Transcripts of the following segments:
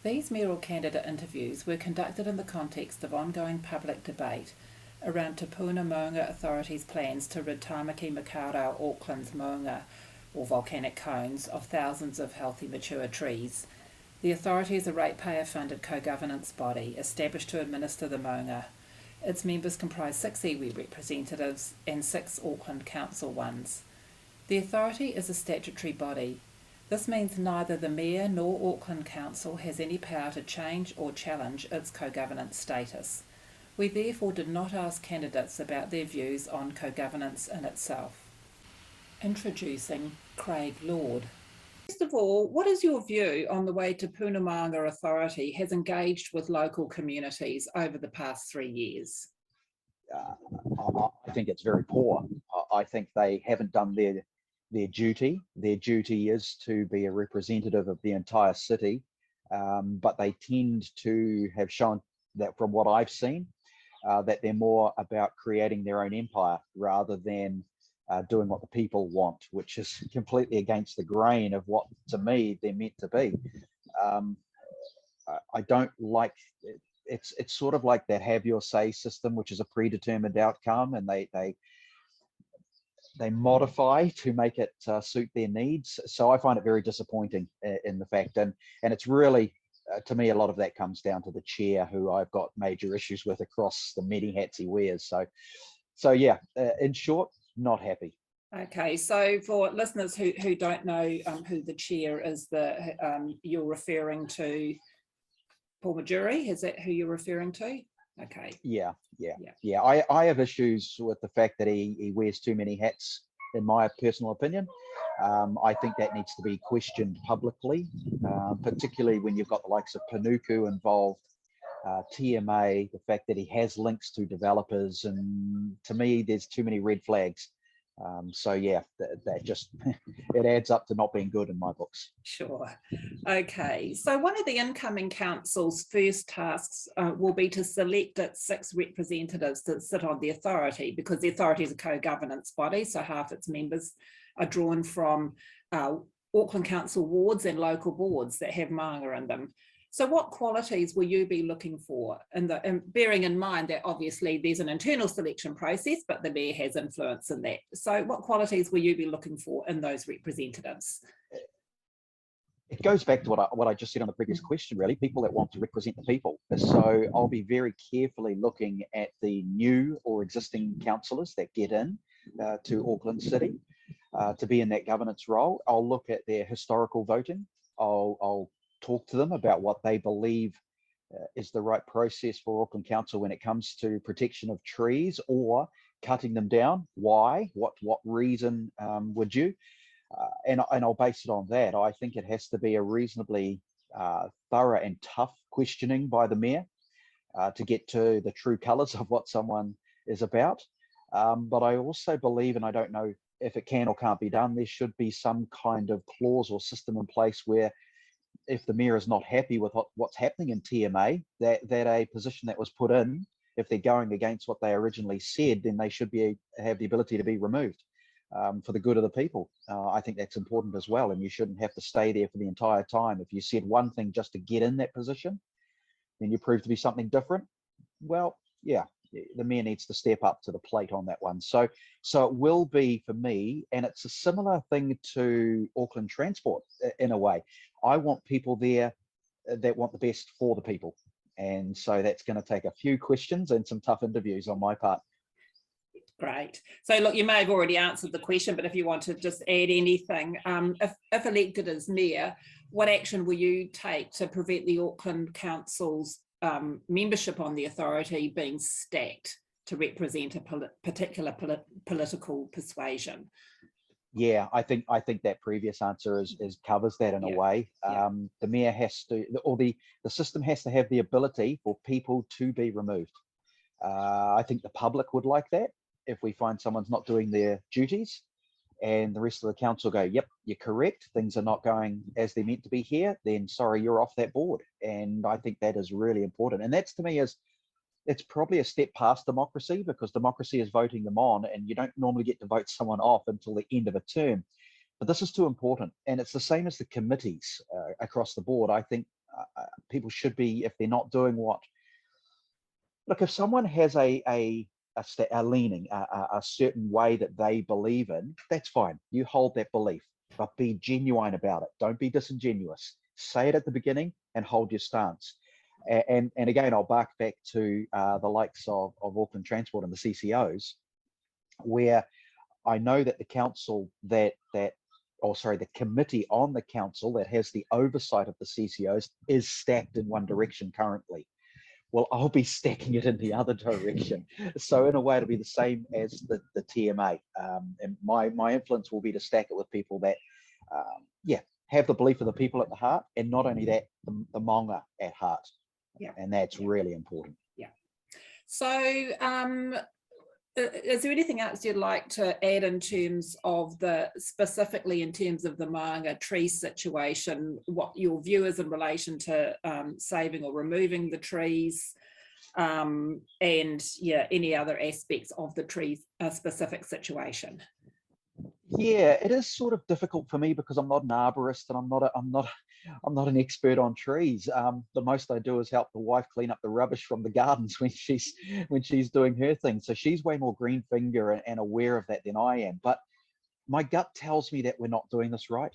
These mayoral candidate interviews were conducted in the context of ongoing public debate around Tūpuna Maunga Authority's plans to rid Tāmaki Makaurau Auckland's maunga, or volcanic cones, of thousands of healthy mature trees. The authority is a ratepayer-funded co-governance body established to administer the maunga. Its members comprise 6 iwi representatives and 6 Auckland Council ones. The authority is a statutory body. This means neither the Mayor nor Auckland Council has any power to change or challenge its co-governance status. We therefore did not ask candidates about their views on co-governance in itself. Introducing Craig Lord. First of all, what is your view on the way Tūpuna Maunga Authority has engaged with local communities over the past 3 years? I think it's very poor. I think they haven't done their duty. Their duty is to be a representative of the entire city, but they tend to have shown that, from what I've seen, that they're more about creating their own empire rather than doing what the people want, which is completely against the grain of what, to me, they're meant to be. I don't like it. It's sort of like that have your say system, which is a predetermined outcome, and they modify to make it suit their needs. So I find it very disappointing in the fact, and it's really, to me, a lot of that comes down to the chair, who I've got major issues with across the many hats he wears. So yeah, in short, not happy. Okay, so for listeners who don't know who the chair is, you're referring to Paul Majuri, is that who you're referring to? Okay. Yeah. I have issues with the fact that he wears too many hats, in my personal opinion. I think that needs to be questioned publicly, particularly when you've got the likes of Panuku involved, TMA, the fact that he has links to developers, and to me, there's too many red flags. So yeah, that just it adds up to not being good in my books. Sure. Okay, so one of the incoming council's first tasks will be to select its 6 representatives that sit on the authority, because the authority is a co-governance body, so half its members are drawn from Auckland Council wards and local boards that have maunga in them. So what qualities will you be looking for? And bearing in mind that obviously there's an internal selection process, but the mayor has influence in that. So what qualities will you be looking for in those representatives? It goes back to what I just said on the previous question, really, people that want to represent the people. So I'll be very carefully looking at the new or existing councillors that get in to Auckland City to be in that governance role. I'll look at their historical voting. I'll talk to them about what they believe is the right process for Auckland Council when it comes to protection of trees or cutting them down. Why? What reason would you? And I'll base it on that. I think it has to be a reasonably thorough and tough questioning by the mayor to get to the true colours of what someone is about. But I also believe, and I don't know if it can or can't be done, there should be some kind of clause or system in place where, if the mayor is not happy with what's happening in TMA, that a position that was put in, if they're going against what they originally said, then they should have the ability to be removed for the good of the people. I think that's important as well, and you shouldn't have to stay there for the entire time. If you said one thing just to get in that position, then you prove to be something different. Well, yeah, the mayor needs to step up to the plate on that one. So it will be for me, and it's a similar thing to Auckland Transport in a way. I want people there that want the best for the people. And so that's going to take a few questions and some tough interviews on my part. Great. So look, you may have already answered the question, but if you want to just add anything, if elected as mayor, what action will you take to prevent the Auckland Council's membership on the authority being stacked to represent a particular political persuasion? Yeah, I think that previous answer covers that in a way. The mayor has to, or the system has to have the ability for people to be removed. I think the public would like that. If we find someone's not doing their duties and the rest of the council go, yep, you're correct, things are not going as they're meant to be here, then sorry, you're off that board. And I think that is really important. And that's, to me, it's probably a step past democracy, because democracy is voting them on, and you don't normally get to vote someone off until the end of a term. But this is too important. And it's the same as the committees across the board. I think people should be, if they're not doing what, look, if someone has a leaning, a certain way that they believe in, that's fine. You hold that belief, but be genuine about it. Don't be disingenuous. Say it at the beginning and hold your stance. And again, I'll bark back to the likes of Auckland Transport and the CCOs, where I know that the council the committee on the council that has the oversight of the CCOs is stacked in one direction currently. Well, I'll be stacking it in the other direction. So in a way, it'll be the same as the TMA. And my influence will be to stack it with people that, have the belief of the people at the heart, and not only that, the maunga at heart. Yeah. And that's really important. Yeah. So is there anything else you'd like to add in terms of specifically in terms of the maunga tree situation, what your view is in relation to saving or removing the trees, and any other aspects of the tree specific situation? Yeah, it is sort of difficult for me because I'm not an arborist and I'm not an expert on trees. The most I do is help the wife clean up the rubbish from the gardens when she's doing her thing. So she's way more green finger and aware of that than I am. But my gut tells me that we're not doing this right.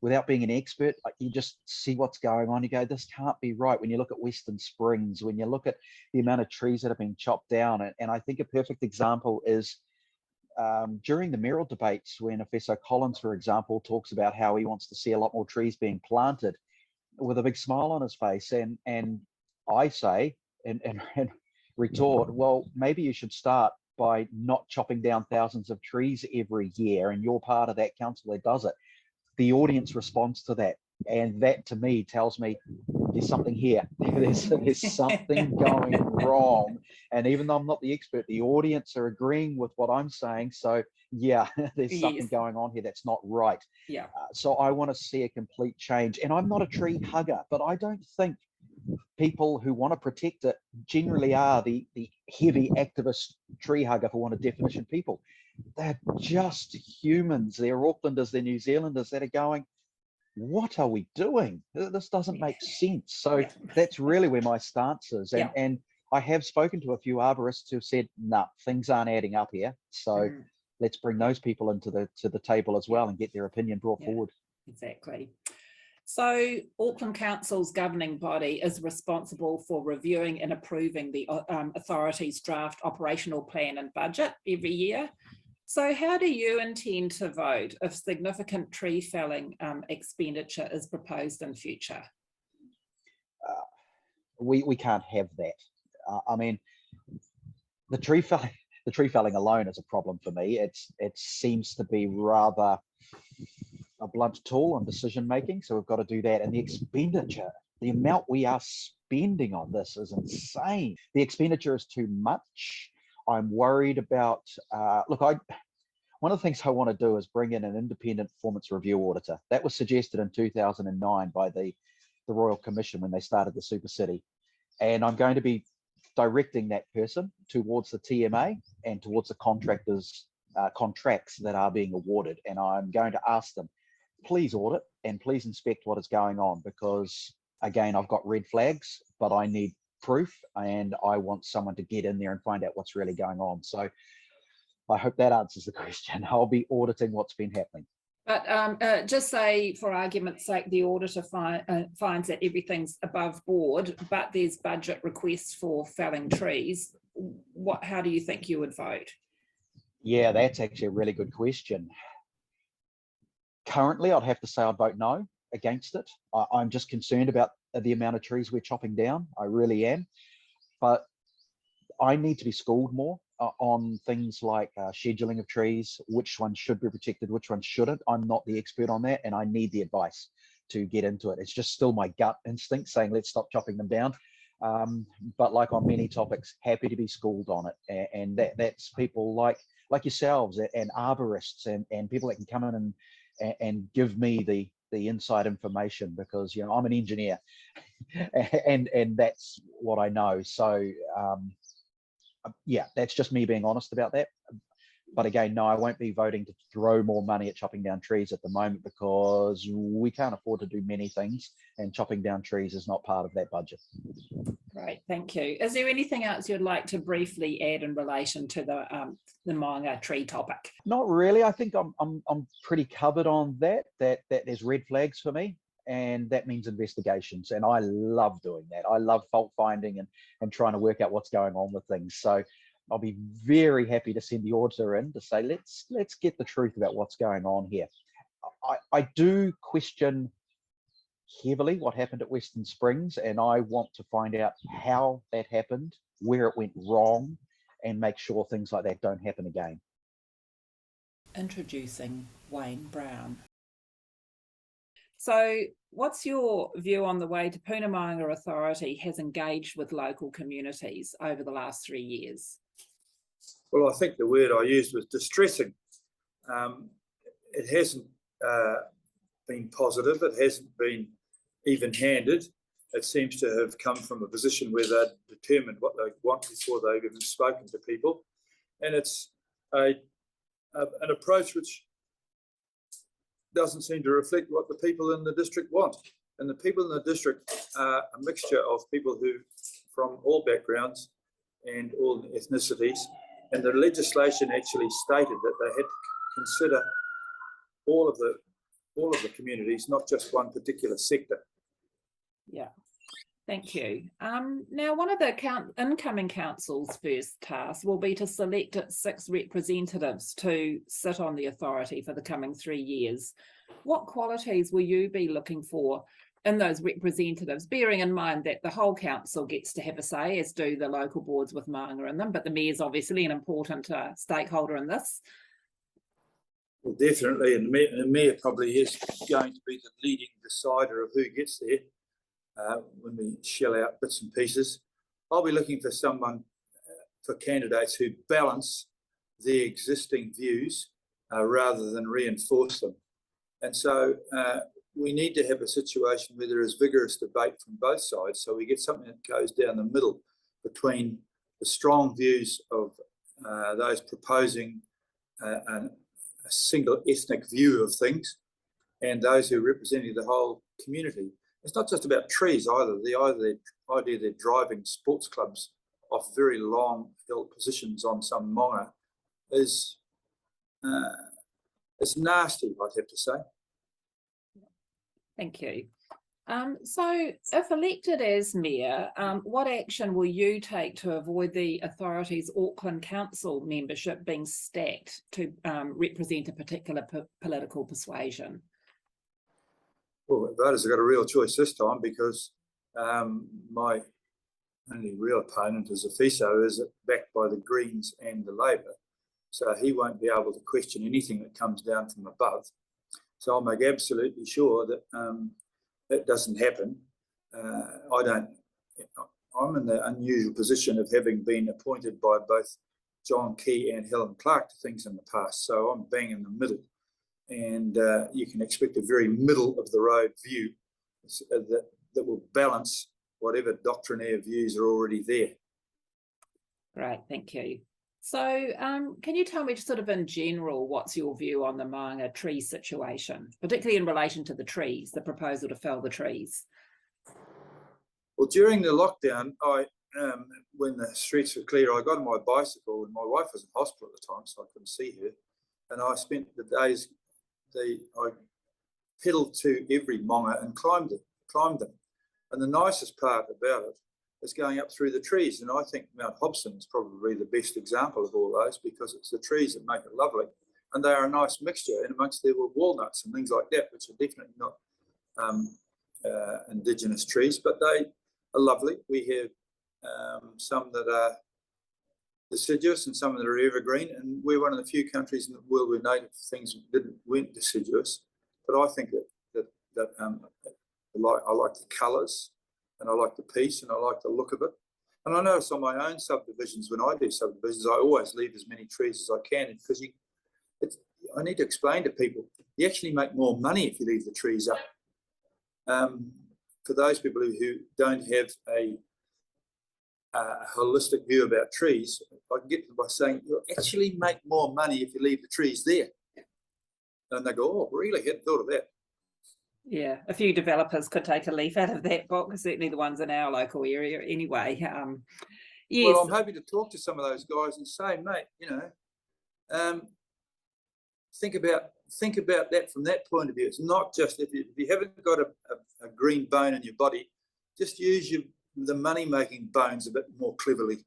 Without being an expert, you just see what's going on. You go, this can't be right. When you look at Western Springs, when you look at the amount of trees that have been chopped down, and I think a perfect example is during the Mayoral debates, when Professor Collins, for example, talks about how he wants to see a lot more trees being planted with a big smile on his face. And I say, and retort, well, maybe you should start by not chopping down thousands of trees every year, and you're part of that council that does it. The audience responds to that. And that to me tells me there's something here. There's something going wrong. And even though I'm not the expert, the audience are agreeing with what I'm saying. So yeah, there's something going on here that's not right. Yeah. So I want to see a complete change. And I'm not a tree hugger, but I don't think people who want to protect it generally are the heavy activist tree hugger, for want of definition, people. They're just humans. They're Aucklanders, they're New Zealanders that are going, what are we doing? This doesn't make sense. So that's really where my stance is. And I have spoken to a few arborists who've said, nah, things aren't adding up here. So let's bring those people into the table as well and get their opinion brought forward. Exactly. So Auckland Council's governing body is responsible for reviewing and approving the authority's draft operational plan and budget every year. So how do you intend to vote if significant tree felling expenditure is proposed in future? We can't have that. I mean, the tree felling alone is a problem for me. It seems to be rather a blunt tool on decision making. So we've got to do that. And the expenditure, the amount we are spending on this is insane. The expenditure is too much. I'm worried about, one of the things I want to do is bring in an independent performance review auditor. That was suggested in 2009 by the Royal Commission when they started the Super City. And I'm going to be directing that person towards the TMA and towards the contractors' contracts that are being awarded. And I'm going to ask them, please audit and please inspect what is going on, because again, I've got red flags, but I need proof and I want someone to get in there and find out what's really going on. So I hope that answers the question. I'll be auditing what's been happening. But just say, for argument's sake, the auditor finds that everything's above board, but there's budget requests for felling trees. How do you think you would vote? Yeah, that's actually a really good question. Currently, I'd have to say I'd vote no against it. I'm just concerned about the amount of trees we're chopping down. I really am. But I need to be schooled more on things like scheduling of trees, which ones should be protected, which ones shouldn't. I'm not the expert on that, and I need the advice to get into it. It's just still my gut instinct saying, let's stop chopping them down. But like on many topics, happy to be schooled on it. And that's people like yourselves and arborists and people that can come in and give me the inside information, because I'm an engineer and that's what I know. So yeah, that's just me being honest about that. But again, no, I won't be voting to throw more money at chopping down trees at the moment, because we can't afford to do many things, and chopping down trees is not part of that budget. Great, thank you. Is there anything else you'd like to briefly add in relation to the Maunga tree topic? Not really. I think I'm pretty covered on that there's red flags for me, and that means investigations. And I love doing that. I love fault finding and trying to work out what's going on with things. So I'll be very happy to send the auditor in to say, let's get the truth about what's going on here. I do question heavily what happened at Western Springs, and I want to find out how that happened, where it went wrong, and make sure things like that don't happen again. Introducing Wayne Brown. So what's your view on the way Tūpuna Maunga Authority has engaged with local communities over the last 3 years? Well, I think the word I used was distressing. It hasn't been positive. It hasn't been even-handed. It seems to have come from a position where they're determined what they want before they've even spoken to people. And it's an approach which doesn't seem to reflect what the people in the district want. And the people in the district are a mixture of people who, from all backgrounds and all ethnicities. And the legislation actually stated that they had to consider all of the communities, not just one particular sector. Yeah, thank you. Now, one of the incoming council's first tasks will be to select its 6 representatives to sit on the authority for the coming 3 years. What qualities will you be looking for in those representatives, bearing in mind that the whole council gets to have a say, as do the local boards with Maunga in them, but the mayor's obviously an important stakeholder in this? Well, definitely, and the mayor probably is going to be the leading decider of who gets there when we shell out bits and pieces. I'll be looking for for candidates who balance their existing views rather than reinforce them. And so we need to have a situation where there is vigorous debate from both sides, so we get something that goes down the middle between the strong views of those proposing a single ethnic view of things and those who are representing the whole community. It's not just about trees either. The idea they're driving sports clubs off very long held positions on some maunga is nasty, I'd have to say. Thank you. So if elected as mayor, what action will you take to avoid the authority's Auckland Council membership being stacked to represent a particular political persuasion? Well, voters have got a real choice this time, because my only real opponent as a FISO is backed by the Greens and the Labour. So he won't be able to question anything that comes down from above. So I'll make absolutely sure that that doesn't happen. I'm in the unusual position of having been appointed by both John Key and Helen Clark to things in the past. So I'm bang in the middle. And you can expect a very middle of the road view that will balance whatever doctrinaire views are already there. Great, thank you. So can you tell me just sort of in general, what's your view on the Maunga tree situation, particularly in relation to the trees, the proposal to fell the trees? Well, during the lockdown, when the streets were clear, I got on my bicycle, and my wife was in hospital at the time, so I couldn't see her. And I spent the days, I pedalled to every maunga and climbed them. And the nicest part about it is going up through the trees. And I think Mount Hobson is probably the best example of all those, because it's the trees that make it lovely. And they are a nice mixture. And amongst there were walnuts and things like that, which are definitely not indigenous trees, but they are lovely. We have some that are deciduous and some that are evergreen. And we're one of the few countries in the world where native things weren't deciduous. But I think that I like the colours, and I like the piece, and I like the look of it. And I notice on my own subdivisions, when I do subdivisions, I always leave as many trees as I can, because I need to explain to people, you actually make more money if you leave the trees up. For those people who don't have a a holistic view about trees, I can get them by saying, you'll actually make more money if you leave the trees there. And they go, oh, really? Hadn't thought of that. Yeah, a few developers could take a leaf out of that book, certainly the ones in our local area anyway. Yes. Well, I'm happy to talk to some of those guys and say, mate, think about that from that point of view. It's not just if you haven't got a green bone in your body, just use the money-making bones a bit more cleverly.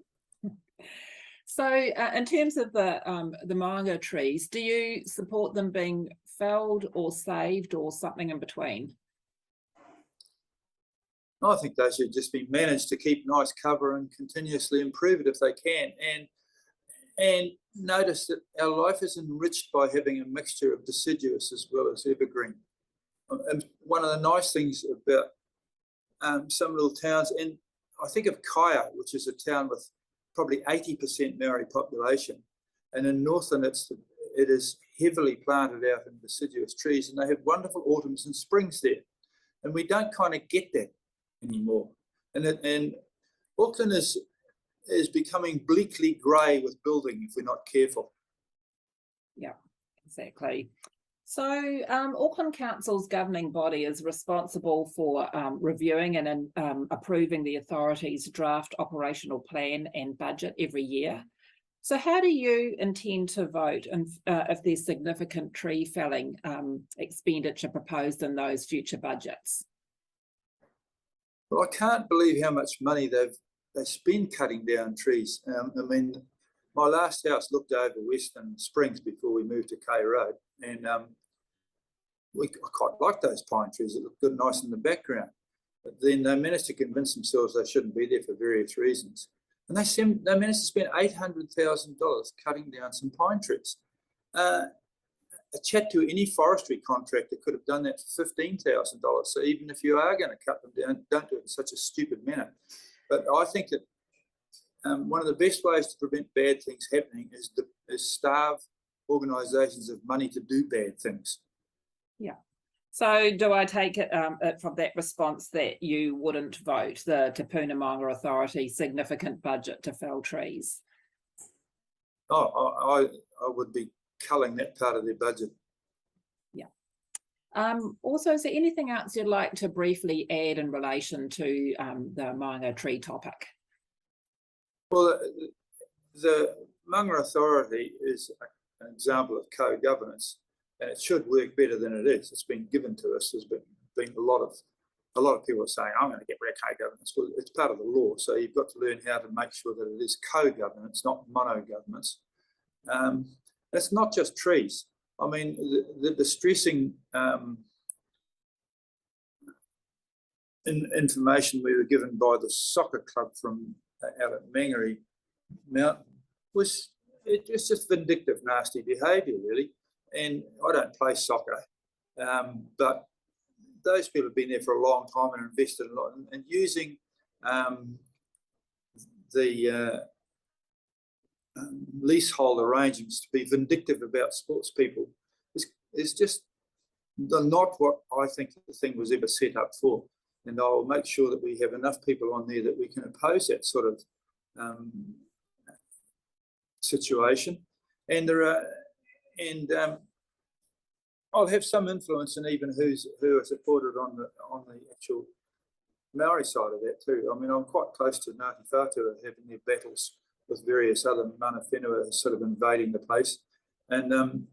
So in terms of the Maunga trees, do you support them being felled or saved or something in between? I think they should just be managed to keep nice cover and continuously improve it if they can. And notice that our life is enriched by having a mixture of deciduous as well as evergreen. And one of the nice things about some little towns, and I think of Kaya, which is a town with probably 80% Maori population, and in Northland it is heavily planted out in deciduous trees, and they have wonderful autumns and springs there, and we don't kind of get that anymore. And Auckland is becoming bleakly grey with building if we're not careful. Yeah, exactly. So Auckland Council's governing body is responsible for reviewing and approving the authority's draft operational plan and budget every year. So how do you intend to vote if there's significant tree felling expenditure proposed in those future budgets? Well, I can't believe how much money they spend cutting down trees. I mean, my last house looked over Western Springs before we moved to K Road, and I quite like those pine trees. It looked good, nice in the background. But then they managed to convince themselves they shouldn't be there for various reasons. And they managed to spend $800,000 cutting down some pine trees. A chat to any forestry contractor could have done that for $15,000. So even if you are going to cut them down, don't do it in such a stupid manner. But I think that one of the best ways to prevent bad things happening is starve organisations of money to do bad things. Yeah. So do I take it from that response that you wouldn't vote the Tūpuna Maunga Authority significant budget to fell trees? Oh, I would be culling that part of their budget. Yeah. Also, is there anything else you'd like to briefly add in relation to the Maunga tree topic? Well, the Maunga Authority is an example of co-governance, and it should work better than it is. It's been given to us. There's been a lot of people are saying, I'm going to get rid of co-governance. Well, it's part of the law, so you've got to learn how to make sure that it is co-governance, not mono-governance. It's not just trees. I mean, the distressing information we were given by the soccer club from out at Mangere Mountain was just vindictive, nasty behaviour, really. And I don't play soccer, but those people have been there for a long time and invested a lot. And using the leasehold arrangements to be vindictive about sports people is just not what I think the thing was ever set up for. And I'll make sure that we have enough people on there that we can oppose that sort of situation. And I'll have some influence in even who are supported on the actual Maori side of that too. I mean, I'm quite close to Ngāti Whātua having their battles with various other mana whenua sort of invading the place, and I'm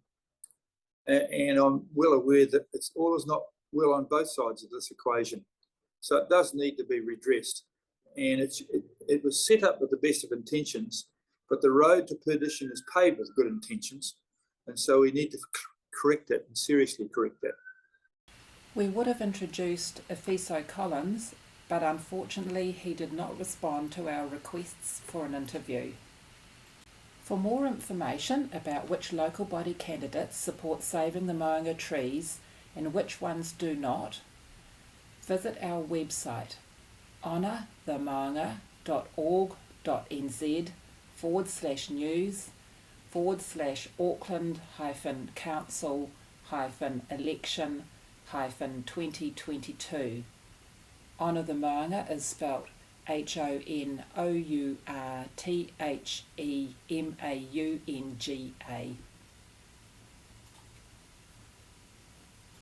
well aware that all is not well on both sides of this equation. So it does need to be redressed, and it was set up with the best of intentions, but the road to perdition is paved with good intentions, and so we need to correct it and seriously correct that. We would have introduced Efiso Collins, but unfortunately he did not respond to our requests for an interview. For more information about which local body candidates support saving the Maunga trees and which ones do not, visit our website honourtheMaunga.org.nz/Auckland-Council-election-2022. Honour the Maunga is spelt HONOURTHEMAUNGA.